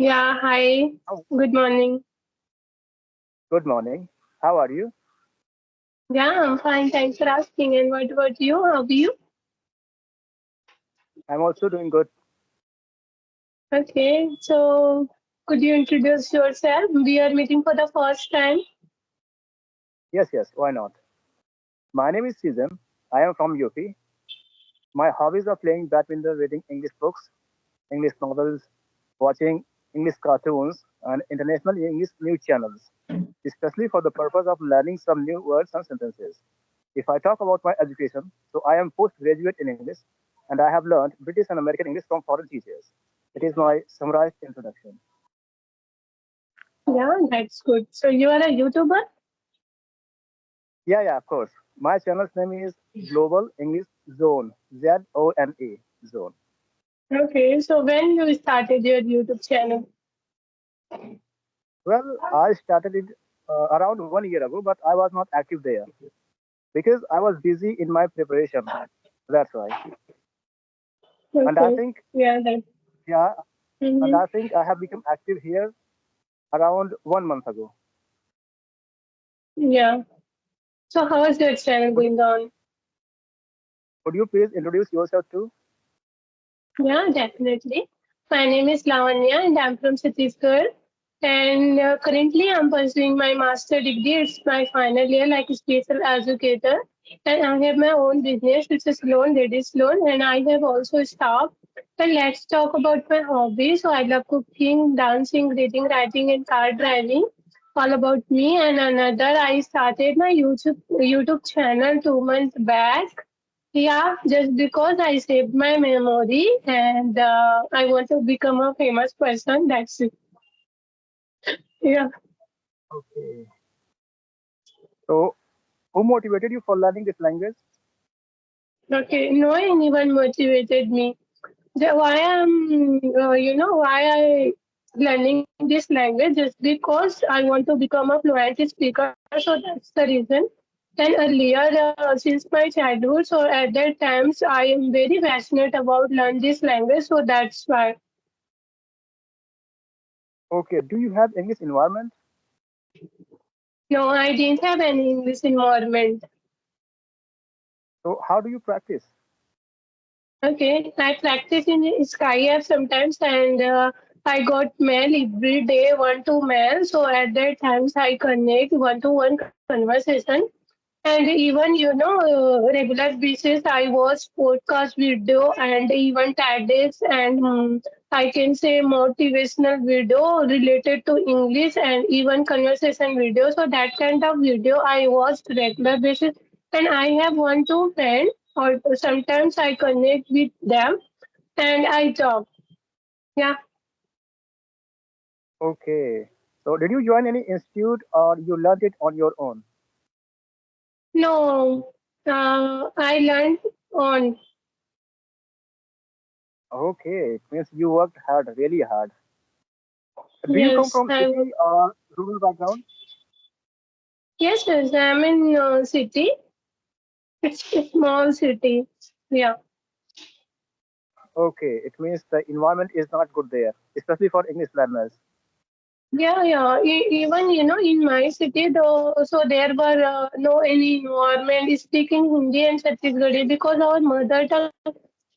Yeah, hi. Oh, Good morning. good morning. How are you? Yeah, I'm fine. Thanks for asking. And what about you? How are you? I'm also doing good. Okay, so could you introduce yourself? We are meeting for the first time. Yes, yes, why not? My name is Seekhen. I am from UP. My hobbies are playing badminton, reading English books, English novels, watching English cartoons, and international English news channels, especially for the purpose of learning some new words and sentences. If I talk about my education, so I am postgraduate in English, and I have learned British and American English from foreign teachers. It is my summarized introduction. Yeah, that's good. So you are a YouTuber? Yeah, yeah, of course. My channel's name is Global English Zone, Zone, Zone. Okay, so when you started your YouTube channel? Well, I started it around 1 year ago, but I was not active there because I was busy in my preparation. That's why. And I Okay, think, yeah, that. yeah, and Mm-hmm. I think I have become active here around 1 month ago. Yeah. So how is your channel Could you, going on? could you please introduce yourself too? Yeah, definitely. My name is Lavanya and I'm from Chhattisgarh. And currently I'm pursuing my master degree. It's my final year like a special educator. And I have my own business, which is loan, ladies loan. And I have also staff. And let's talk about my hobbies. So I love cooking, dancing, reading, writing, and car driving. All about me. And another, I started my YouTube channel 2 months back. Yeah, just because I saved my memory and I want to become a famous person. That's it. Yeah. Okay. So, who motivated you for learning this language? Okay. No anyone motivated me. Why I'm, why I learning this language just because I want to become a fluent speaker. So that's the reason. And earlier, since my childhood, so at that times, I am very passionate about learn this language. So that's why. Okay. Do you have English environment? No, I didn't have any English environment. So, how do you practice? Okay, I practice in Sky app sometimes, and I got mail every day, one to mail. So at that times, I connect one-to-one conversation, and even regular basis, I watch podcast video and even TEDx, and I can say motivational video related to English and even conversation video. So that kind of video I watch regular basis, and I have one two friends or sometimes I connect with them and I talk. Yeah. Okay. So, did you join any institute or you learned it on your own? No, I learned on. Okay, it means you worked hard, really hard. Do you come Yes, from city or rural background? yes, I'm in city. It's a small city. Yeah. Okay, it means the environment is not good there, especially for English learners. Yeah, yeah. Even in my city, though, so there were no any environment speaking Hindi and Chhattisgarhi because our mother tongue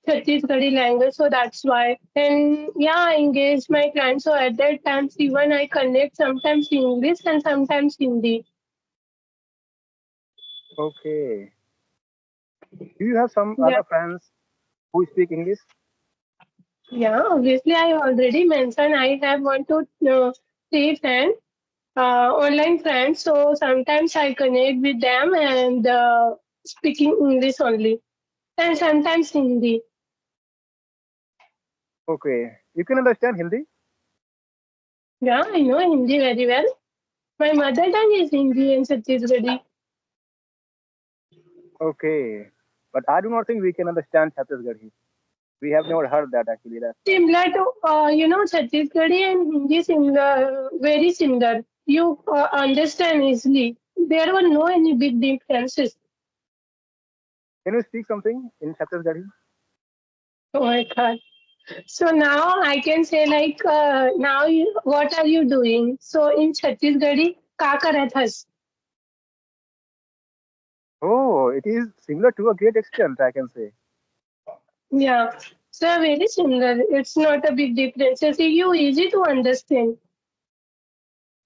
Chhattisgarhi language, so that's why. And yeah, I engage my clients. So at that times, even I connect sometimes English and sometimes Hindi. Okay. Do you have some Yeah, other friends who speak English? yeah. Obviously, I already mentioned I have one to three friends, online friends. So sometimes I connect with them and speaking English only, and sometimes Hindi. Okay. You can understand Hindi? Yeah, I know Hindi very well. My mother tongue is Hindi and Chhattisgarhi. Okay. But I do not think we can understand Chhattisgarhi. We have never heard that actually. That's why. Similar to Chhattisgarhi and Hindi, similar, very similar. You understand easily. There were no any big differences. Can you speak something in Chhattisgarhi? Oh my God. So now I can say like now what are you doing? So in Chhattisgarhi, ka karat has. Oh, it is similar to a great extent, I can say. Yeah. So very similar. It's not a big difference. It's you easy to understand.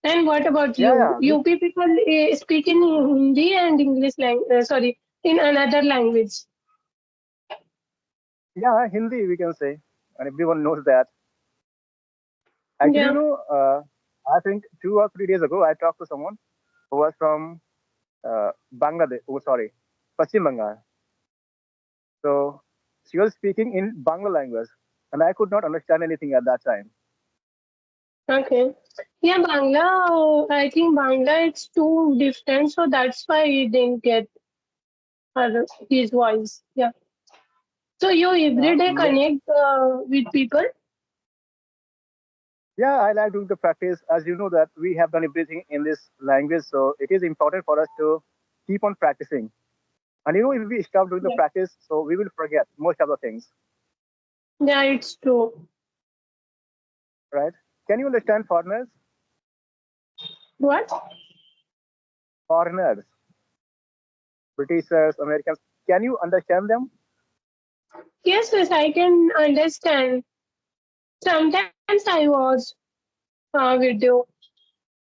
And what about Yeah, you? yeah, UP people speak in Hindi and English language. Sorry, in another language. yeah, Hindi we can say, and everyone knows that. Actually, Yeah. I think 2 or 3 days ago, I talked to someone who was from Bangladesh. Oh, sorry, Paschim Bengal. So she was speaking in Bangla language, and I could not understand anything at that time. Okay. Yeah, Bangla. I think Bangla it's too different, so that's why we didn't get his voice. Yeah. So you every day Yeah, connect with people. yeah, I like doing the practice. As you know that we have done everything in this language, so it is important for us to keep on practicing. And if we stop doing the Yeah. practice, so we will forget most of the things, Yeah, it's true. right? Can you understand foreigners? What? Foreigners, Britishers, Americans. Can you understand them? Yes, yes, I can understand. Sometimes I watch video.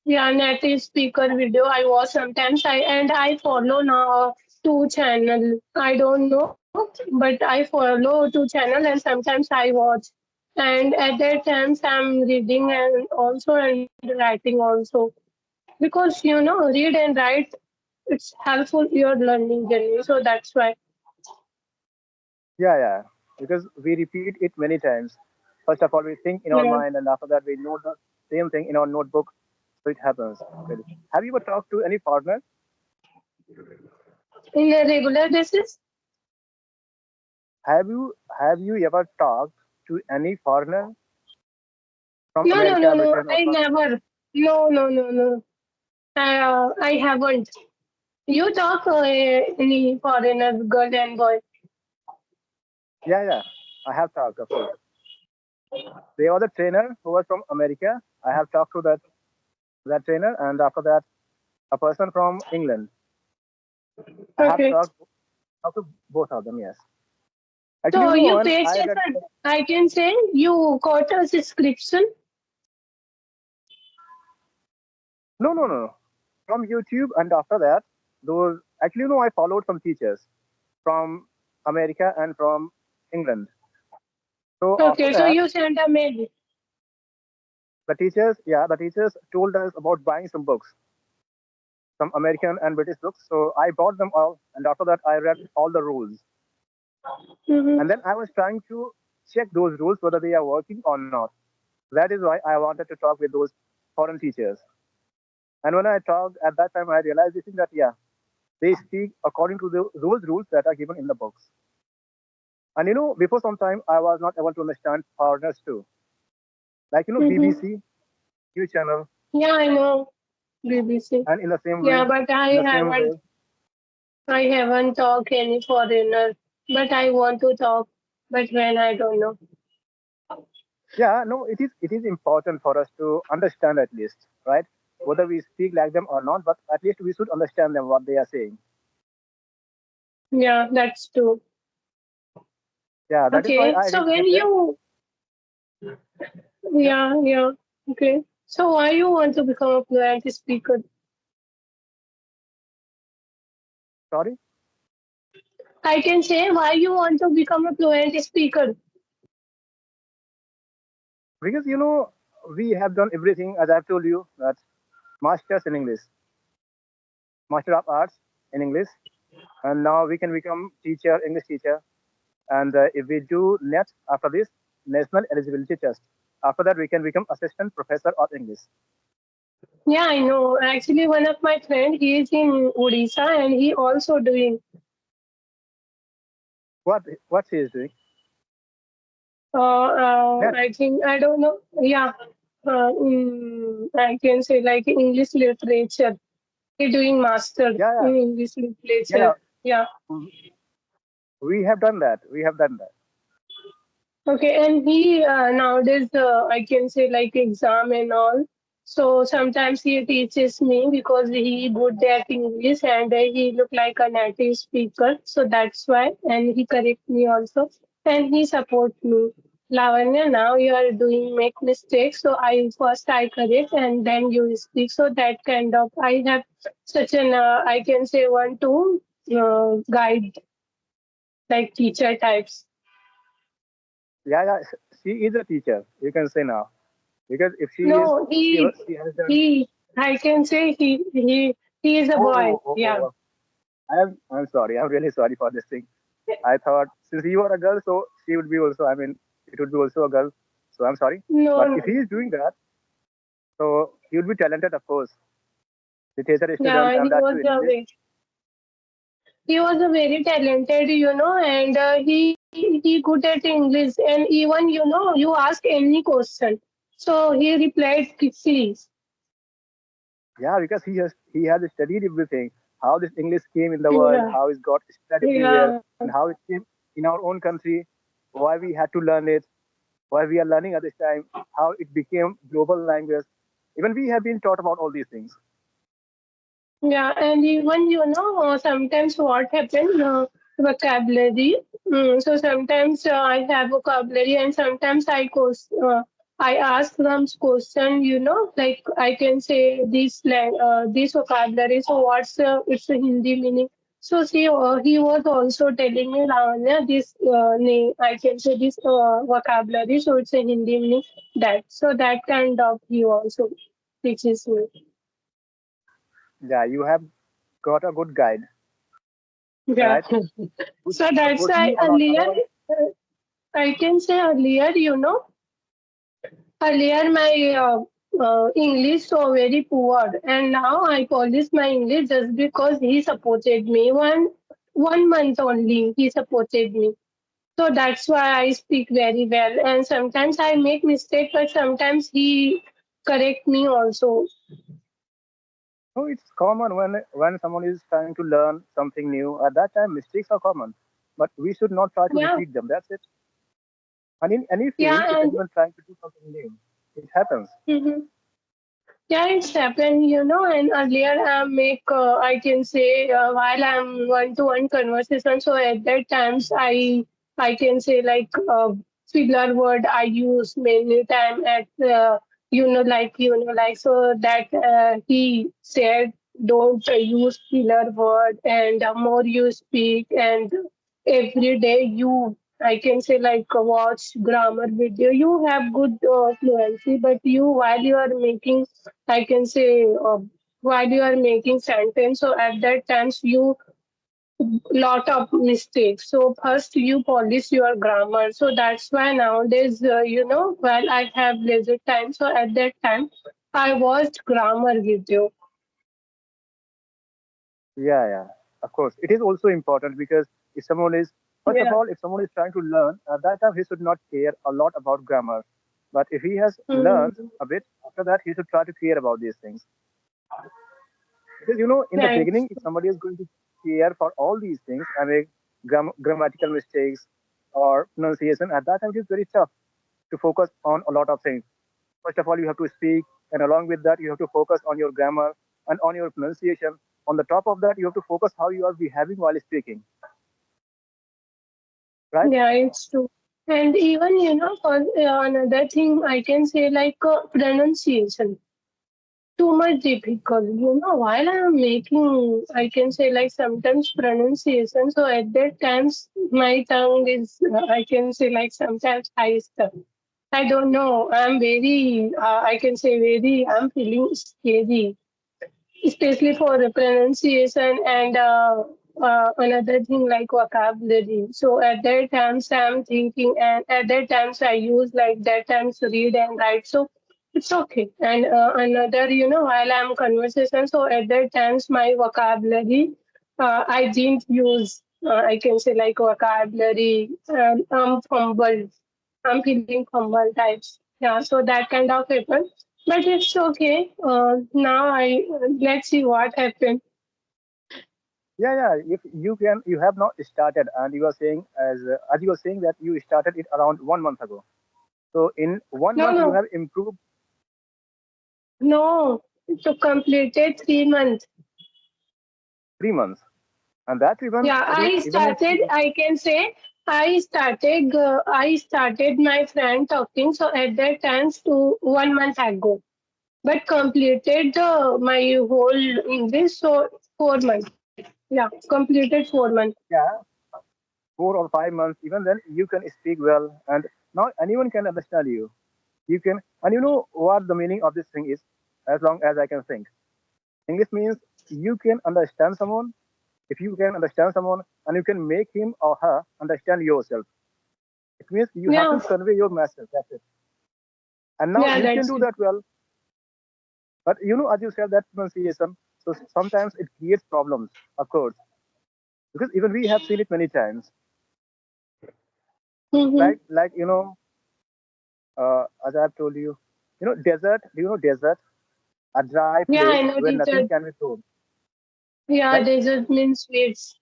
Yeah, native speaker video I watch sometimes. I follow now two channel. I don't know, but I follow two channel and sometimes I watch. And at that times I'm reading and also and writing also because read and write it's helpful your learning journey. So that's why. Yeah, yeah. Because we repeat it many times. First of all, we think in our Yeah. mind, and after that, we know the same thing in our notebook. So it happens. Really. Have you ever talked to any foreigner? In a regular basis. Have you ever talked to any foreigner from No, no, no, America, no. Britain, or I from? never. No, no, no, no. I haven't. You talk any foreigner girl and boy. Yeah, yeah. I have talked, of course. There was a trainer who was from America. I have talked to that trainer, and after that, a person from England. I have Okay. talked to both of them. Yes. Actually, So you when I pasted, read, I can say you got a subscription. no, no, no, no, from YouTube, and after that, those actually, I followed some teachers from America and from England. So after Okay, so that, you send a mail. the teachers told us about buying some books, some American and British books. So I bought them all, and after that, I read all the rules, Mm-hmm. and then I was trying to check those rules whether they are working or not. That is why I wanted to talk with those foreign teachers. And when I talked at that time, I realized this thing that yeah, they speak according to those rules that are given in the books. And before some time, I was not able to understand foreigners too, like Mm-hmm. BBC news channel, Yeah, I know BBC. and in the same Yeah, way, but in the same way, I haven't talked any foreigner. But I want to talk. But when I don't know. yeah, no, it is important for us to understand at least, right? Whether we speak like them or not, but at least we should understand them what they are saying. Yeah, that's true. Yeah, that is why Okay, I so did when MA. you, Yeah, yeah, yeah, okay. So why you want to become a fluent speaker? sorry, I can say why you want to become a fluent speaker. because we have done everything as I've told you that masters in English, master of arts in English, and now we can become teacher, English teacher. And if we do net after this, national eligibility test. After that, we can become assistant professor of English. Yeah, I know. Actually, one of my friend, he is in Odisha and he also doing. What she is doing? Net. I think I don't know. Yeah, I can say like English literature. He doing master Yeah, yeah, in English yeah, literature. yeah. Yeah. We have done that. We have done that. Okay, and he nowadays I can say like exam and all. So sometimes he teaches me because he good at English and he look like a native speaker. So that's why, and he correct me also, and he support me. Lavanya, now you are doing make mistakes. So I correct and then you speak. So that kind of I have such an I can say one to guide like teacher types. Yeah, yeah. She is a teacher. You can say now because if she is, No, she has done. he, I can say he is a boy. Oh, oh, oh, Yeah. oh. I'm sorry. I'm really sorry for this thing. I thought since you are a girl, so she would be also. I mean, it would be also a girl. So I'm sorry. No, But if he no. is doing that, so he would be talented, of course. Literature student, Yeah, and that too in English. he was a very talented, and he good at English, and even you ask any question, so he replied quickly. Yeah, because he has studied everything. How this English came in the world, Yeah, how it got spread everywhere, yeah, and how it came in our own country. Why we had to learn it, why we are learning at this time, how it became global language. Even we have been taught about all these things. yeah, and even sometimes what happen vocabulary. So sometimes I have vocabulary, and sometimes I ask them question. Like I can say this vocabulary. So what's it's a Hindi meaning. So he was also telling me, Lavanya, this name I can say this vocabulary. So it's a Hindi meaning that. So that kind of he also teaches me. Yeah, you have got a good guide, Yeah. right? Who So that's support why you a lot. Otherwise, uh, I can say earlier my English so very poor, and now I polish my English just because he supported me. One month only he supported me. So that's why I speak very well. And sometimes I make mistake, but sometimes he correct me also. no, it's common when someone is trying to learn something new. At that time, mistakes are common, but we should not try to Yeah, repeat them. That's it. And in any field, yeah, if and anyone trying to do something new, it happens. mhm. Yeah, it's happened, and earlier I can say while I'm one-to-one conversation, so at that times I can say like filler word I use many time at like so that he said don't use filler word and more you speak and every day you I can say like watch grammar video you have good fluency but you while you are making I can say while you are making sentence, so at that times you lot of mistakes. So first you polish your grammar. So that's why nowadays, while I have leisure time, so at that time I watched grammar video. Yeah, yeah. Of course, it is also important because if someone is, first of Yeah. all, if someone is trying to learn, at that time he should not care a lot about grammar. But if he has learned Mm-hmm. a bit, after that he should try to care about these things. Because in the Right. beginning, if somebody is going to care for all these things and make grammatical mistakes or pronunciation, at that time it is very tough to focus on a lot of things. First of all, you have to speak, and along with that, you have to focus on your grammar and on your pronunciation. On the top of that, you have to focus how you are behaving while speaking, right? Yeah, it's true. And even for another thing, I can say like pronunciation. Too much difficult. While I'm making, I can say like sometimes pronunciation. So at that times, my tongue is, I can say like sometimes I stuck. I don't know. I'm very, I can say very, I'm feeling scary especially for the pronunciation and another thing like vocabulary. So at that times I'm thinking, and at that times I use like that times to read and write. So it's okay. And another, while I'm conversation, so at that times my vocabulary, I didn't use. I can say like vocabulary. I'm fumble. I'm feeling fumble types. Yeah. So that kind of happen. But it's okay. Now let's see what happened. Yeah, yeah. If you can, you have not started, and you are saying as you are saying that you started it around 1 month ago. So in one No, month, you no, have improved no. To completed 3 months. 3 months, and that even Yeah, it is I even if started. I can say I started. I started my friend talking. So at that time, to 1 month ago, but completed my whole English. So 4 months. Yeah, completed 4 months. yeah 4 or 5 months, even then you can speak well, and now anyone can understand you. You can, and you know what the meaning of this thing is. As long as I can think, English means you can understand someone. If you can understand someone and you can make him or her understand yourself, it means you have Yeah, to convey your message. That's it. And now yeah, you can that's do it. that well. But you know, as you said, that pronunciation, so sometimes it creates problems, of course, because even we have seen it many times. Mm-hmm. Like as I've told you, desert. Do you know desert? A dry Yeah, place I know, where nothing teacher. can be grown, Yeah, right? desert means sweets.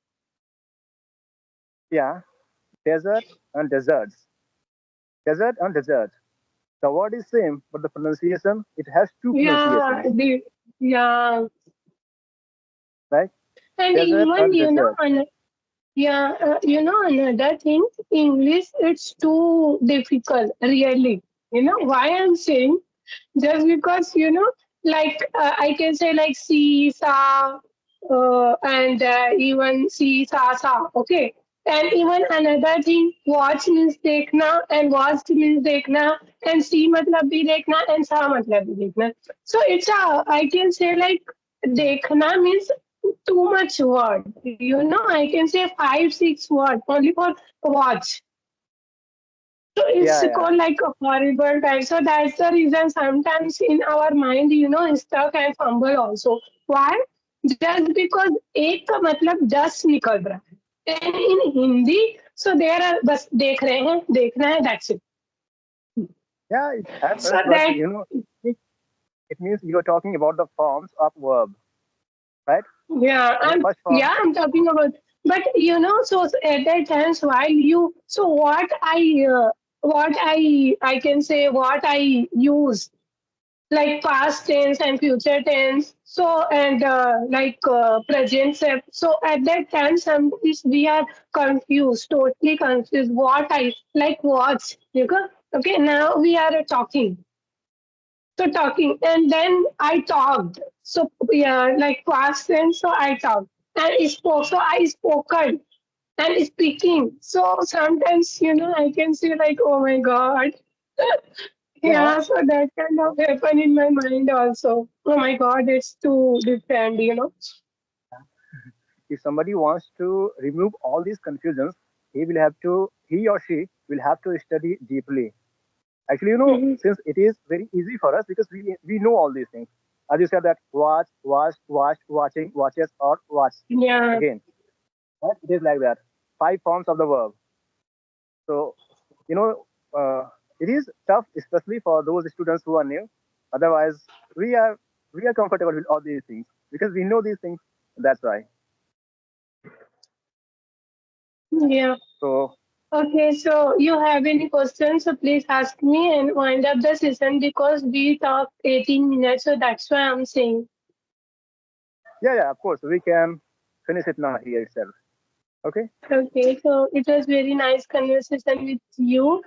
Yeah, desert and deserts. Desert and desert. The word is same, but the pronunciation, it has two Yeah, pronunciations, yeah, right? and Desert even and desert. yeah, another thing, English it's too difficult. Really, why I'm saying just because like I can say like si sa and even si sa sa. Okay, and even another thing, watch means देखना and watch means देखना and see मतलब भी देखना and sa मतलब भी देखना. So it's a I can say like देखना means too much word. I can say 5 6 word only for watch. So it's Yeah, yeah, called like a horrible time. So that's the reason sometimes in our mind, stuck and fumble also. Why? Just because एक का मतलब 10 निकल रहा है. And in Hindi, so there are बस देख रहे हैं, देखना है, that's it. yeah. It So happens, but that it means you are talking about the forms of verb, right? yeah, The first form. I'm talking about. But so at that times while so what I can say what I use like past tense and future tense. So and present step. So at that time, sometimes we are confused, totally confused. What I like, what okay. Now we are talking. So talking, and then I talked. So yeah, like past tense. So I talked and spoke. So I spoken and speaking. So sometimes I can say like, oh my god. Yeah. Yeah, so that kind of happen in my mind also. Oh my god, it's too different. If somebody wants to remove all these confusions, he or she will have to study deeply. Actually, Hmm. since it is very easy for us because we know all these things. As you said that watch, watched, watched, watching, watches, or watch Yeah, again. Right? It is like that. 5 forms of the verb. So, you know, it is tough, especially for those students who are new. Otherwise, we are we are comfortable with all these things because we know these things. That's why. yeah. So Okay, so you have any questions, so please ask me and wind up the session because we talked 18 minutes, so that's why I'm saying. yeah, yeah, of course, we can finish it now here itself. Okay. Okay, so it was very nice conversation with you.